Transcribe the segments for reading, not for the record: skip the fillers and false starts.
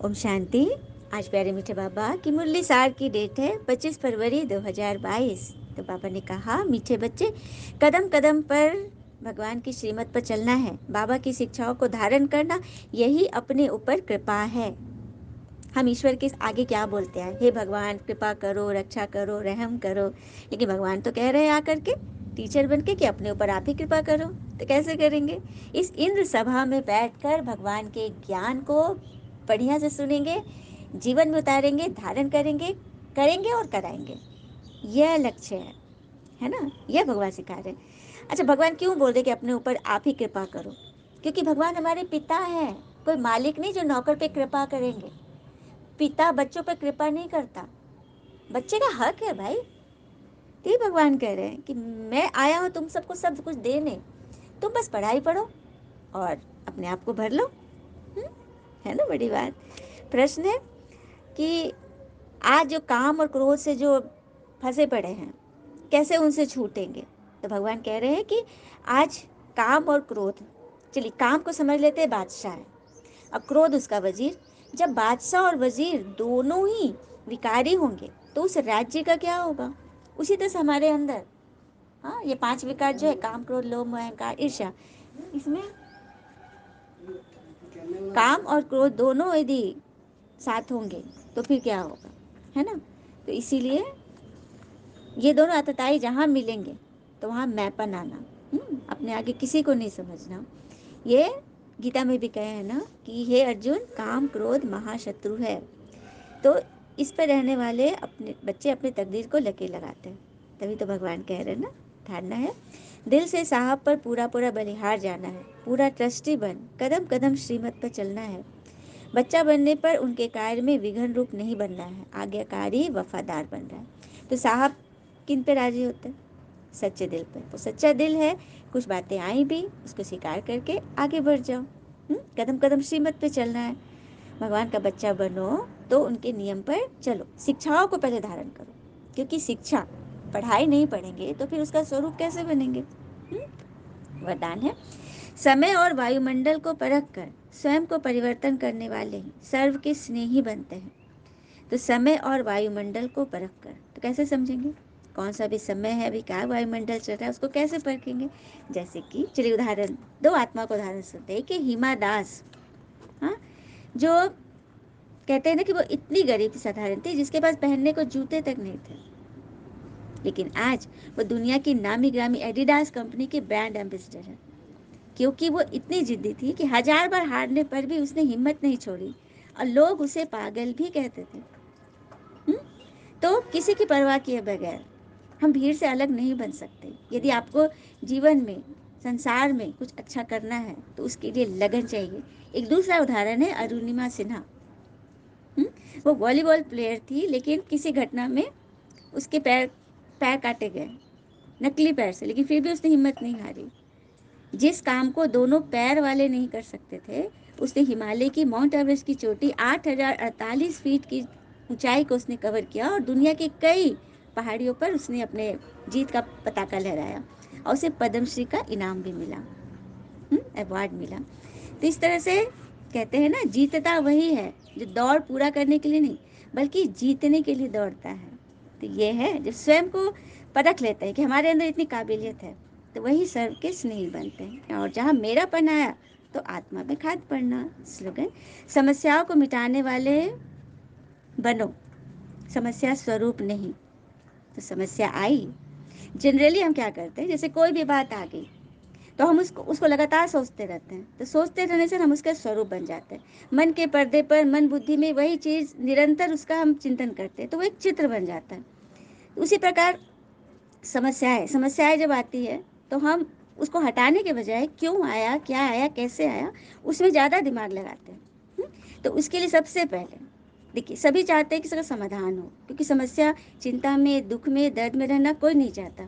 ओम शांति। आज प्यारे मीठे बाबा की मुरली सार की डेट है 25 फरवरी 2022। तो बाबा ने कहा, मीठे बच्चे, कदम कदम पर भगवान की श्रीमत पर चलना है। बाबा की शिक्षाओं को धारण करना, यही अपने ऊपर कृपा है। हम ईश्वर के आगे क्या बोलते हैं? हे भगवान, कृपा करो, रक्षा करो, रहम करो। लेकिन भगवान तो कह रहे हैं आकर के टीचर बन के कि अपने ऊपर आप ही कृपा करो। तो कैसे करेंगे? इस इंद्र सभा में बैठकर भगवान के ज्ञान को बढ़िया से सुनेंगे, जीवन में उतारेंगे, धारण करेंगे, करेंगे और कराएंगे। यह लक्ष्य है ना? यह भगवान सिखा रहे हैं। अच्छा, भगवान क्यों बोल रहे कि अपने ऊपर आप ही कृपा करो? क्योंकि भगवान हमारे पिता हैं, कोई मालिक नहीं जो नौकर पे कृपा करेंगे। पिता बच्चों पर कृपा नहीं करता, बच्चे का हक है भाई। तो भगवान कह रहे हैं कि मैं आया हूं तुम सबको सब कुछ देने, तुम बस पढ़ाई पढ़ो और अपने आप को भर लो। है ना बड़ी बात। प्रश्न है कि आज जो काम और क्रोध से जो फंसे पड़े हैं, कैसे उनसे छूटेंगे? तो भगवान कह रहे हैं कि आज काम और क्रोध, चलिए काम को समझ लेते हैं, बादशाह है और क्रोध उसका वजीर। जब बादशाह और वजीर दोनों ही विकारी होंगे तो उस राज्य का क्या होगा? उसी तरह से हमारे अंदर, हाँ, ये 5 विकार जो है, काम क्रोध लोभ मोह अहंकार ईर्ष्या, इसमें काम और क्रोध दोनों यदि साथ होंगे तो फिर क्या होगा? है ना? तो इसीलिए ये दोनों आतताई जहाँ मिलेंगे तो वहाँ मैपन आना, अपने आगे किसी को नहीं समझना। ये गीता में भी कहे हैं ना कि हे अर्जुन, काम क्रोध महाशत्रु है। तो इस पर रहने वाले अपने बच्चे अपने तकदीर को लकीर लगाते हैं। तभी तो भगवान कह रहे हैं ना, धारणा है दिल से साहब पर पूरा पूरा बलिहार जाना है, पूरा ट्रस्टी बन कदम कदम श्रीमत पर चलना है। बच्चा बनने पर उनके कार्य में विघन रूप नहीं बनना है, आज्ञाकारी वफादार बन रहा है। तो साहब किन पे राजी होते हैं? सच्चे दिल पे। तो सच्चा दिल है, कुछ बातें आई भी उसको स्वीकार करके आगे बढ़ जाओ। कदम कदम श्रीमत पे चलना है। भगवान का बच्चा बनो तो उनके नियम पर चलो, शिक्षाओं को पहले धारण करो। क्योंकि शिक्षा, पढ़ाई नहीं पढ़ेंगे तो फिर उसका स्वरूप कैसे बनेंगे? वरदान है, समय और वायुमंडल को परख कर स्वयं को परिवर्तन करने वाले ही सर्व के स्नेही बनते हैं। तो समय और वायुमंडल को परख कर, तो कैसे समझेंगे कौन सा भी समय है, अभी क्या वायुमंडल चल रहा है, उसको कैसे परखेंगे? जैसे कि चलिए उदाहरण, दो आत्मा को उदाहरण सुनते हैं कि हिमा दास, हाँ, जो कहते हैं ना कि वो इतनी गरीब साधारण थी जिसके पास पहनने को जूते तक नहीं थे, लेकिन आज वो दुनिया की नामी ग्रामी एडिडास कंपनी के ब्रांड एम्बेसडर है। क्योंकि वो इतनी जिद्दी थी कि 1000 बार हारने पर भी उसने हिम्मत नहीं छोड़ी और लोग उसे पागल भी कहते थे। तो किसी की परवाह किए बगैर हम भीड़ से अलग नहीं बन सकते। यदि आपको जीवन में, संसार में कुछ अच्छा करना है तो उसके लिए लगन चाहिए। एक दूसरा उदाहरण है अरुणिमा सिन्हा। वो वॉलीबॉल प्लेयर थी, लेकिन किसी घटना में उसके पैर पैर काटे गए, नकली पैर से, लेकिन फिर भी उसने हिम्मत नहीं हारी। जिस काम को दोनों पैर वाले नहीं कर सकते थे, उसने हिमालय की माउंट एवरेस्ट की चोटी 8048 फीट की ऊंचाई को उसने कवर किया और दुनिया के कई पहाड़ियों पर उसने अपने जीत का पताका लहराया और उसे पद्मश्री का इनाम भी मिला, अवार्ड मिला। तो इस तरह से कहते हैं ना, जीतता वही है जो दौड़ पूरा करने के लिए नहीं बल्कि जीतने के लिए दौड़ता है। तो ये है जब स्वयं को परख लेते हैं कि हमारे अंदर इतनी काबिलियत है, तो वही सर्व के स्नेही बनते हैं। और जहाँ मेरापन आया तो आत्मा में खाद पड़ना। स्लोगन, समस्याओं को मिटाने वाले बनो, समस्या स्वरूप नहीं। तो समस्या आई, जनरली हम क्या करते हैं, जैसे कोई भी बात आ गई तो हम उसको उसको लगातार सोचते रहते हैं। तो सोचते रहने से हम उसका स्वरूप बन जाते हैं। मन के पर्दे पर, मन बुद्धि में वही चीज़ निरंतर उसका हम चिंतन करते हैं तो वो एक चित्र बन जाता है। उसी प्रकार समस्याएं जब आती है तो हम उसको हटाने के बजाय क्यों आया, क्या आया, कैसे आया, उसमें ज़्यादा दिमाग लगाते हैं। तो उसके लिए सबसे पहले देखिए, सभी चाहते हैं कि इसका समाधान हो, क्योंकि समस्या, चिंता में, दुख में, दर्द में रहना कोई नहीं चाहता।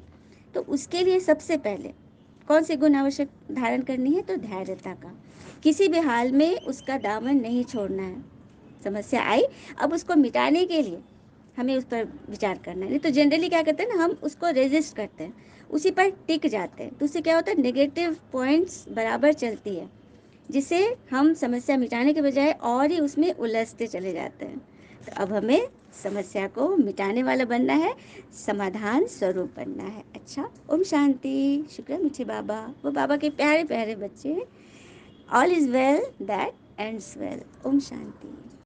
तो उसके लिए सबसे पहले कौन सी गुण आवश्यक धारण करनी है? तो धैर्यता का। किसी भी हाल में उसका दामन नहीं छोड़ना है। समस्या आई, अब उसको मिटाने के लिए हमें उस पर विचार करना है। नहीं तो जनरली क्या करते हैं ना, हम उसको रेजिस्ट करते हैं, उसी पर टिक जाते हैं। तो उससे क्या होता है, नेगेटिव पॉइंट्स बराबर चलती है, जिससे हम समस्या मिटाने के बजाय और ही उसमें उलझते चले जाते हैं। तो अब हमें समस्या को मिटाने वाला बनना है, समाधान स्वरूप बनना है। अच्छा, ओम शांति। शुक्र है मीठे बाबा, वो बाबा के प्यारे प्यारे बच्चे। All is well that ends well. ओम शांति।